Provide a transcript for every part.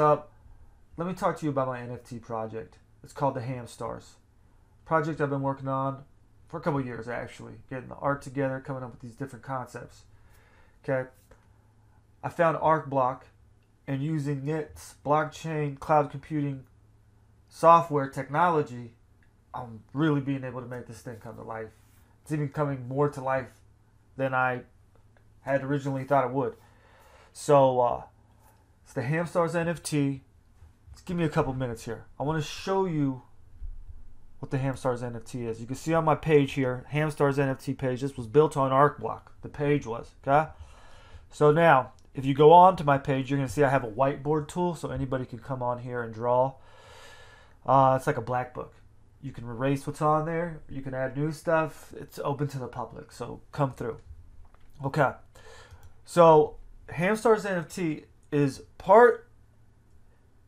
Up, let me talk to you about my NFT project. It's called the Hamstarz Project. I've been working on for a couple of years, actually, getting the art together, coming up with these different concepts. Okay, I found Arcblock, and using its blockchain cloud computing software technology, I'm really being able to make this thing come to life. It's even coming more to life than I had originally thought it would. So it's the Hamstarz NFT. Just give me a couple minutes here. I want to show you what the Hamstarz NFT is. You can see on my page here, Hamstarz NFT page. This was built on Arcblock. The page was, okay? So now, if you go on to my page, you're going to see I have a whiteboard tool, so anybody can come on here and draw. It's like a black book. You can erase what's on there. You can add new stuff. It's open to the public, so come through. Okay. So Hamstarz NFT is part.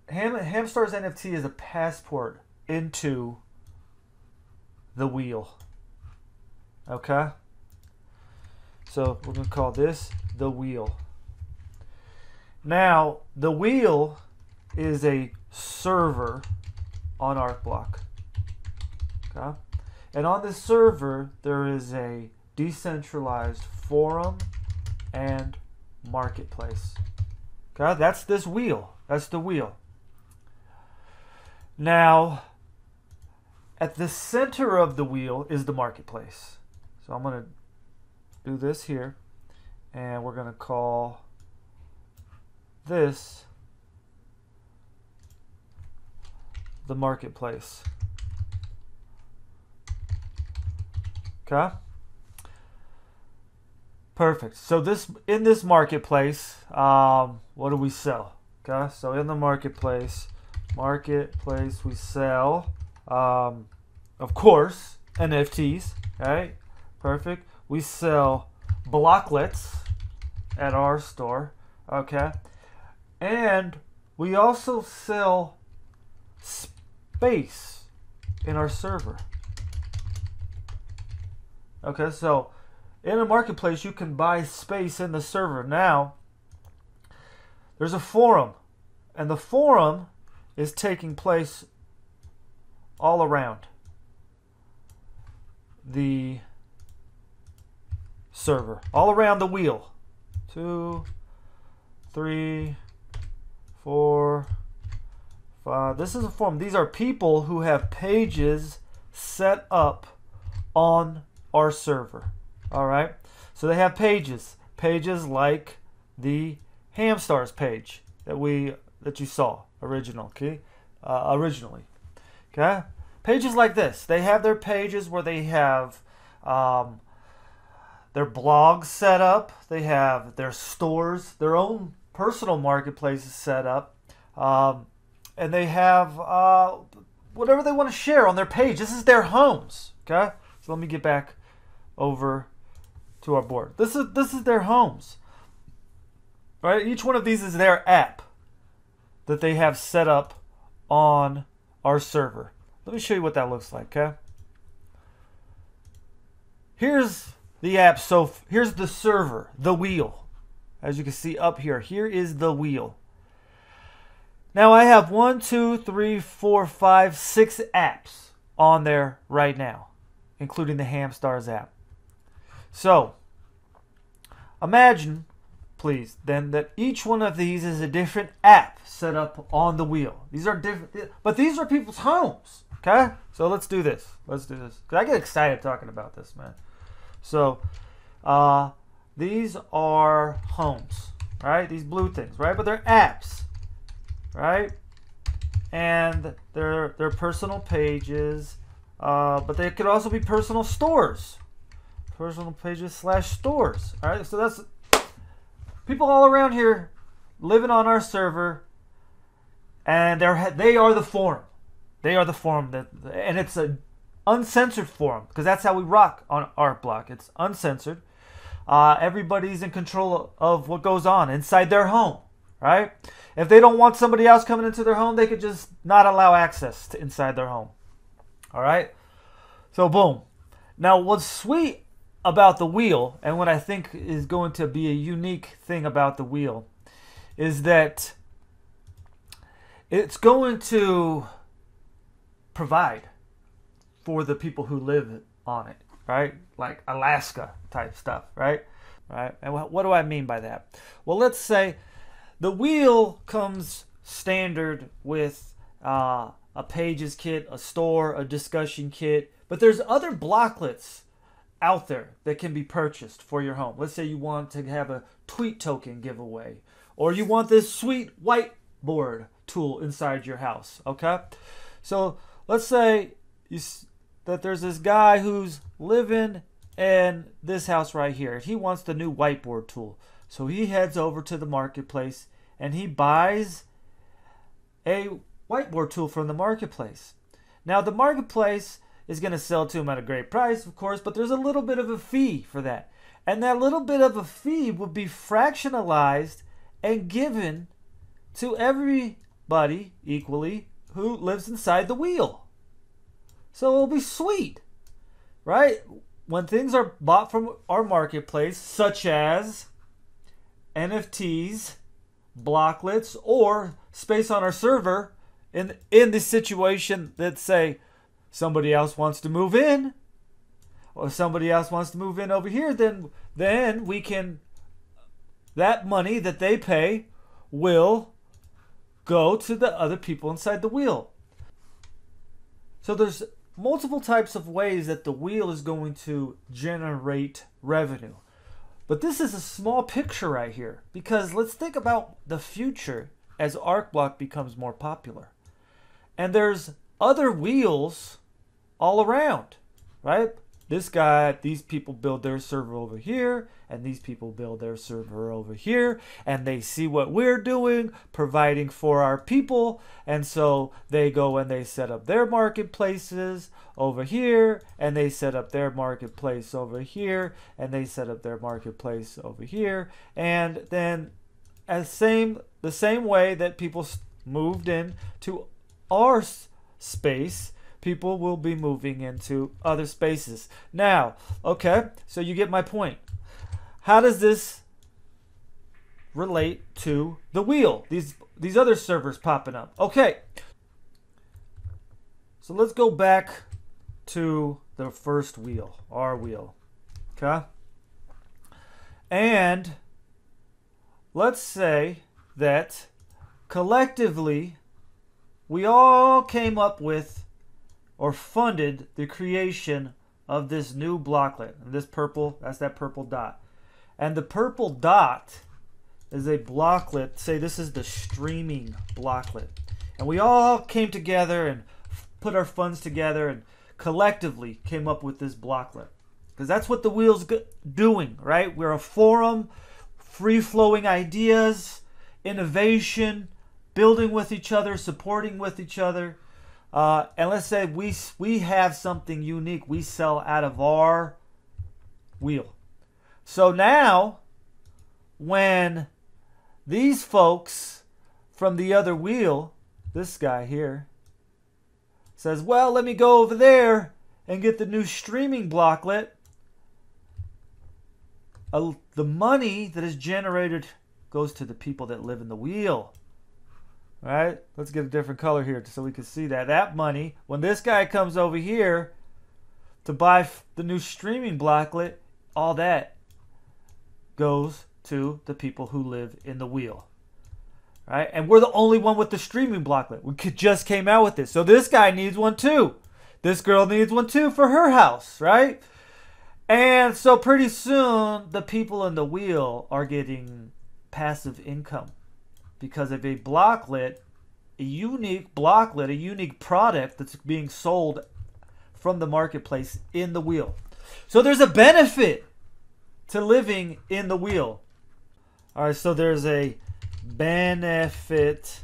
Hamstarz NFT is a passport into the wheel. Okay. So we're going to call this the wheel. Now, the wheel is a server on Arcblock. Okay? And on this server, there is a decentralized forum and marketplace. Okay? That's this wheel. That's the wheel. Now, at the center of the wheel is the marketplace. So I'm going to do this here, and we're going to call this the marketplace. Okay? Perfect. So in this marketplace, what do we sell? Okay? So in the marketplace we sell, of course, NFTs. Right? Perfect. We sell blocklets at our store. Okay? And we also sell space in our server. Okay, so in a marketplace, you can buy space in the server. Now, there's a forum, and the forum is taking place all around the server, all around the wheel. 2, 3, 4, 5. This is a forum. These are people who have pages set up on our server. All right. So they have pages like the Hamstarz page that you saw originally. Okay. Pages like this. They have their pages where they have their blogs set up. They have their stores, their own personal marketplaces set up, and they have whatever they want to share on their page. This is their homes. Okay. So let me get back over to our board. This is their homes. Right? Each one of these is their app that they have set up on our server. Let me show you what that looks like, okay? Here's the app. So here's the server, the wheel. As you can see up here, here is the wheel. Now I have 1, 2, 3, 4, 5, 6 apps on there right now, including the Hamstarz app. So, imagine, please, then that each one of these is a different app set up on the wheel. These are different, but these are people's homes. Okay? So let's do this. Let's do this. 'Cause I get excited talking about this, man. So, these are homes, right? These blue things, right? But they're apps, right? And they're personal pages, but they could also be personal stores. Personal pages / stores. All right, so that's people all around here living on our server, and they are the forum. They are the forum and it's an uncensored forum because that's how we rock on Arcblock. It's uncensored. Everybody's in control of what goes on inside their home. Right? If they don't want somebody else coming into their home, they could just not allow access to inside their home. All right. So boom. Now what's sweet about the wheel, and what I think is going to be a unique thing about the wheel, is that it's going to provide for the people who live on it, right? Like Alaska type stuff, right? Right. And what do I mean by that? Well, let's say the wheel comes standard with a pages kit, a store, a discussion kit, but there's other blocklets out there that can be purchased for your home. Let's say you want to have a tweet token giveaway, or you want this sweet whiteboard tool inside your house, okay? So let's say that there's this guy who's living in this house right here. He wants the new whiteboard tool. So he heads over to the marketplace and he buys a whiteboard tool from the marketplace. Now the marketplace is going to sell to him at a great price, of course, but there's a little bit of a fee for that. And that little bit of a fee would be fractionalized and given to everybody equally who lives inside the wheel. So it'll be sweet, right? When things are bought from our marketplace, such as NFTs, blocklets, or space on our server, in the situation that say somebody else wants to move in, or somebody else wants to move in over here, then we can, that money that they pay will go to the other people inside the wheel. So there's multiple types of ways that the wheel is going to generate revenue. But this is a small picture right here, because let's think about the future as Arcblock becomes more popular. And there's other wheels all around, right? These people build their server over here, and these people build their server over here, and they see what we're doing, providing for our people, and so they go and they set up their marketplaces over here, and they set up their marketplace over here, and they set up their marketplace over here, and then the same way that people moved in to our space, people will be moving into other spaces. Now, okay, so you get my point. How does this relate to the wheel? These other servers popping up. Okay, so let's go back to the first wheel, our wheel. Okay, and let's say that collectively we all came up with or funded the creation of this new blocklet. And this purple, that's that purple dot. And the purple dot is a blocklet. Say this is the streaming blocklet. And we all came together and put our funds together and collectively came up with this blocklet. Because that's what the wheel's doing, right? We're a forum, free-flowing ideas, innovation, building with each other, supporting with each other. And let's say we have something unique we sell out of our wheel. So now, when these folks from the other wheel, this guy here, says, well, let me go over there and get the new streaming blocklet, the money that is generated goes to the people that live in the wheel. All right, let's get a different color here so we can see that. That money, when this guy comes over here to buy the new streaming blocklet, all that goes to the people who live in the wheel. All right, and we're the only one with the streaming blocklet. We just came out with this. So this guy needs one too. This girl needs one too for her house, right? And so pretty soon, the people in the wheel are getting passive income. Because of a blocklet, a unique blocklet, a unique product that's being sold from the marketplace in the wheel. So there's a benefit to living in the wheel. All right, so there's a benefit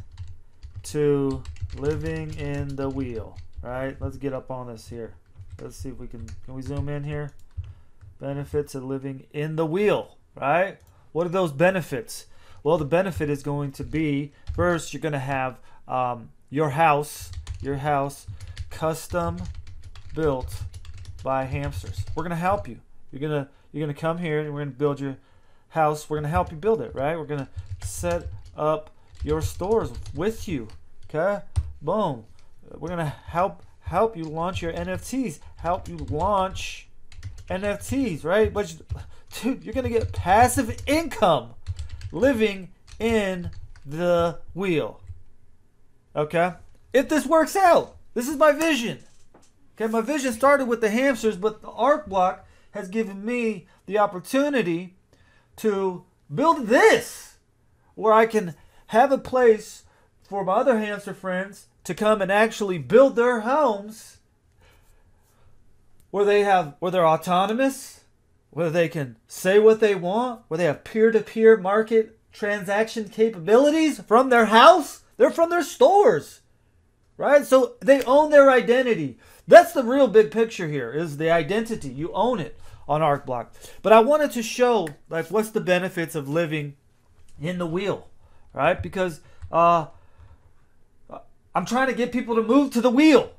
to living in the wheel. All right, let's get up on this here. Let's see if we can we zoom in here? Benefits of living in the wheel, right? What are those benefits? Well, the benefit is going to be, first, you're going to have your house custom built by Hamstarz. We're going to help you. You're going to come here and we're going to build your house. We're going to help you build it, right? We're going to set up your stores with you. Okay, boom. We're gonna help you launch your NFTs. Help you launch NFTs, right? But dude, you're gonna get passive income living in the wheel. Okay, if this works out, this is my vision. Okay, my vision started with the hamsters, but the Arcblock has given me the opportunity to build this, where I can have a place for my other hamster friends to come and actually build their homes, where they're autonomous, where they can say what they want, where they have peer-to-peer market transaction capabilities from their house. They're from their stores, right? So they own their identity. That's the real big picture here, is the identity. You own it on Arcblock. But I wanted to show, like, what's the benefits of living in the wheel, right? Because I'm trying to get people to move to the wheel,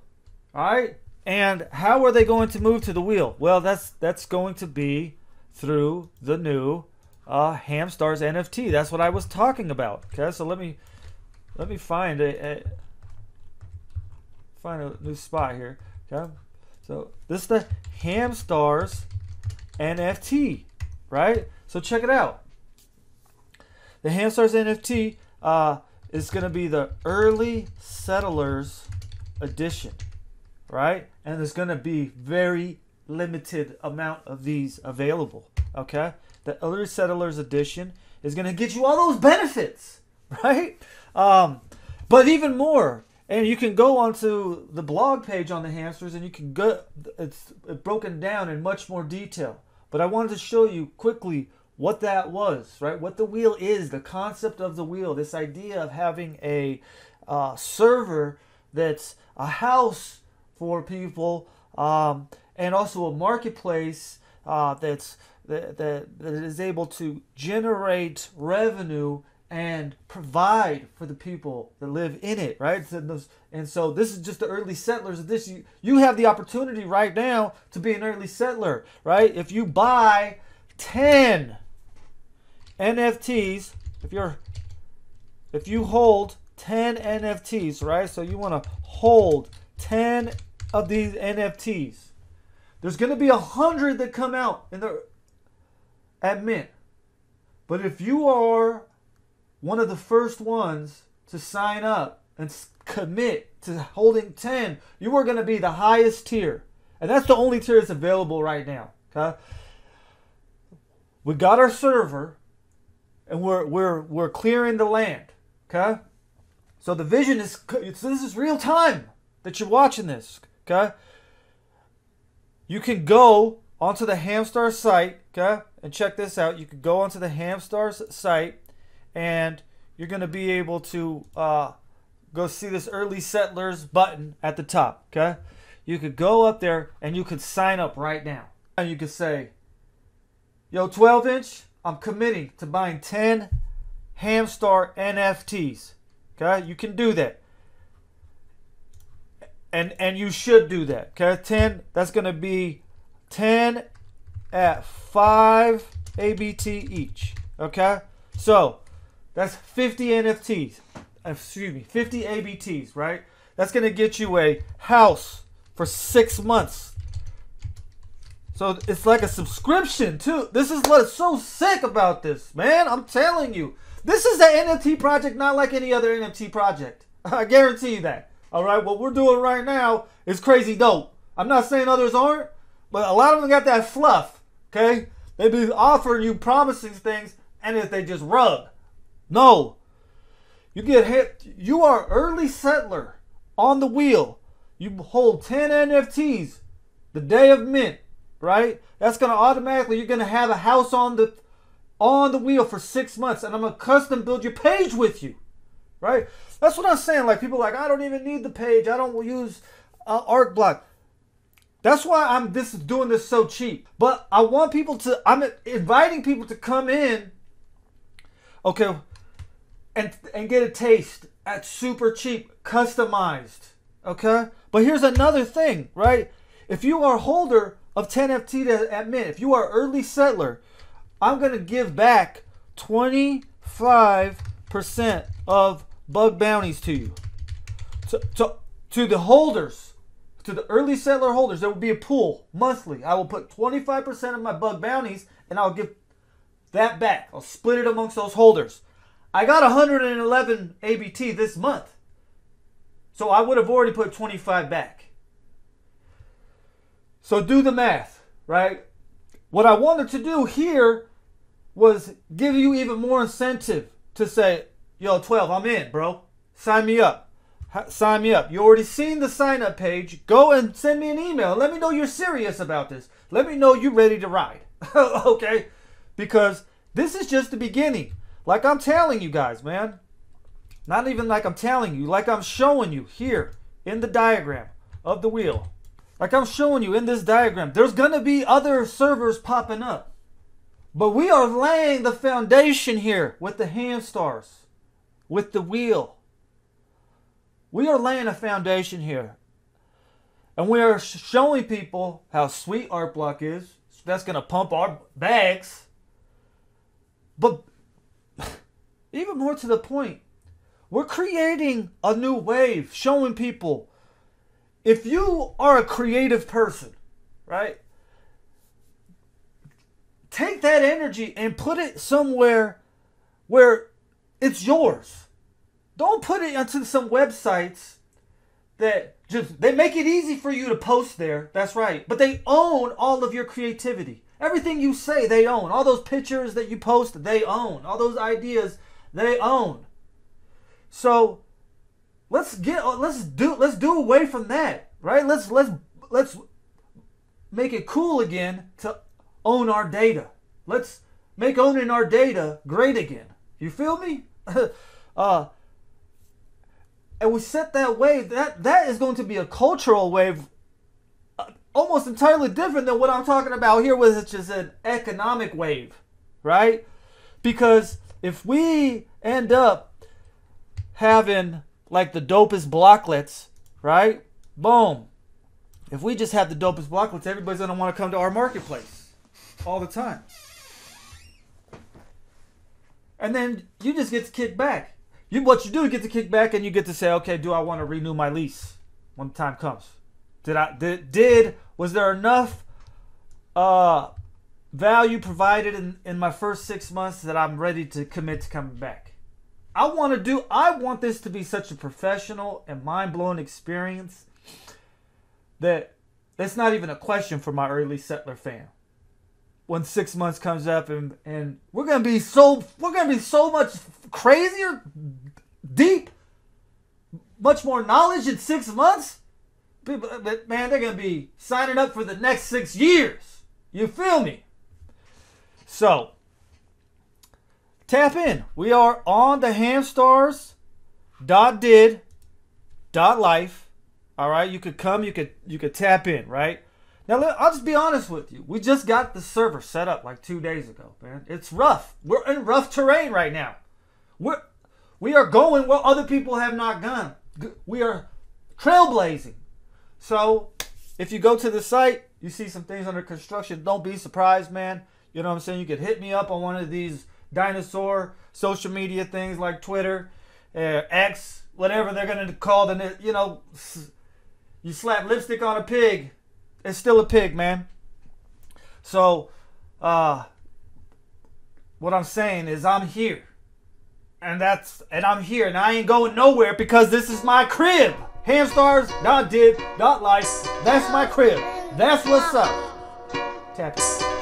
all right? And how are they going to move to the wheel? Well, that's going to be through the new Hamstarz NFT. That's what I was talking about. Okay, so let me find a new spot here. Okay, so this is the Hamstarz NFT, right? So check it out. The Hamstarz NFT is going to be the early settlers edition, right? And there's going to be very limited amount of these available. Okay, the early settlers edition is going to get you all those benefits, right? But even more. And you can go onto the blog page on the hamsters, and you can go. It's broken down in much more detail. But I wanted to show you quickly what that was, right? What the wheel is, the concept of the wheel, this idea of having a server that's a house for people, and also a marketplace that is able to generate revenue and provide for the people that live in it, right? And so this is just the early settlers of this. You have the opportunity right now to be an early settler, right? If you buy 10 NFTs, if you hold 10 NFTs, right? So you want to hold 10 of these NFTs. There's going to be 100 that come out at mint. But if you are one of the first ones to sign up and commit to holding 10, you are going to be the highest tier. And that's the only tier that's available right now. Okay? We got our server, and we're clearing the land. Okay? So the vision is, this is real time that you're watching this. Okay? You can go onto the Hamstarz site, okay? And check this out. You can go onto the Hamstarz site, and you're going to be able to go see this early settlers button at the top, okay? You could go up there and you could sign up right now. And you could say, yo, 12-inch, I'm committing to buying 10 Hamstarz NFTs, okay? You can do that. And you should do that, okay? 10, that's going to be 10 at 5 ABT each, okay? So that's 50 NFTs, excuse me, 50 ABTs, right? That's going to get you a house for 6 months. So it's like a subscription too. This is what's so sick about this, man. I'm telling you. This is an NFT project not like any other NFT project. I guarantee you that. All right, what we're doing right now is crazy dope. I'm not saying others aren't, but a lot of them got that fluff, okay? They be offering you promising things, and if they just rug. No. You get hit. You are early settler on the wheel. You hold 10 NFTs the day of mint, right? That's going to automatically, you're going to have a house on the wheel for 6 months, and I'm going to custom build your page with you, right? That's what I'm saying. Like, people are like, I don't even need the page. I don't use Arcblock. That's why I'm doing this so cheap. But I want people to, I'm inviting people to come in, okay, and get a taste at super cheap, customized, okay? But here's another thing, right? If you are a holder of 10 FT at mint, if you are early settler, I'm going to give back 25% of bug bounties to you. to the holders, to the early settler holders, there will be a pool monthly. I will put 25% of my bug bounties, and I'll give that back. I'll split it amongst those holders. I got 111 ABT this month, so I would have already put 25 back. So do the math, right? What I wanted to do here was give you even more incentive to say, yo, 12, I'm in, bro. Sign me up. Sign me up. You already seen the sign up page. Go and send me an email. Let me know you're serious about this. Let me know you're ready to ride. Okay? Because this is just the beginning. Like I'm telling you guys, man. Not even like I'm telling you. Like I'm showing you here in the diagram of the wheel. Like I'm showing you in this diagram. There's going to be other servers popping up. But we are laying the foundation here with the Hamstarz, with the wheel. We are laying a foundation here. And we are showing people how sweet Arcblock is. That's going to pump our bags. But even more to the point, we're creating a new wave, showing people, if you are a creative person, right? Take that energy and put it somewhere where it's yours. Don't put it onto some websites that they make it easy for you to post there. That's right. But they own all of your creativity. Everything you say, they own. All those pictures that you post, they own. All those ideas, they own. So let's do away from that, right? Let's make it cool again to own our data. Let's make owning our data great again. You feel me? And we set that wave. That is going to be a cultural wave, almost entirely different than what I'm talking about here, which is an economic wave, right? Because if we end up having like the dopest blocklets, right? Boom. If we just have the dopest blocklets, everybody's going to want to come to our marketplace all the time. And then you just get to kick back. What you do, you get to kick back and you get to say, okay, do I want to renew my lease when the time comes? Was there enough value provided in my first 6 months that I'm ready to commit to coming back? I want this to be such a professional and mind-blowing experience that it's not even a question for my early settler fan. When 6 months comes up and we're gonna be so much crazier, deep, much more knowledge in 6 months. People, man, they're gonna be signing up for the next 6 years. You feel me? So tap in. We are on the hamstarz.did.life. All right, you could come, you could tap in, right? Now, I'll just be honest with you. We just got the server set up like 2 days ago, man. It's rough. We're in rough terrain right now. We are going where other people have not gone. We are trailblazing. So, if you go to the site, you see some things under construction, don't be surprised, man. You know what I'm saying? You could hit me up on one of these dinosaur social media things like Twitter, X, whatever they're going to call them. You know, you slap lipstick on a pig. It's still a pig, man. So, what I'm saying is I'm here. And I'm here. And I ain't going nowhere because this is my crib. Hamstarz.did.life. That's my crib. That's what's up. Tap it.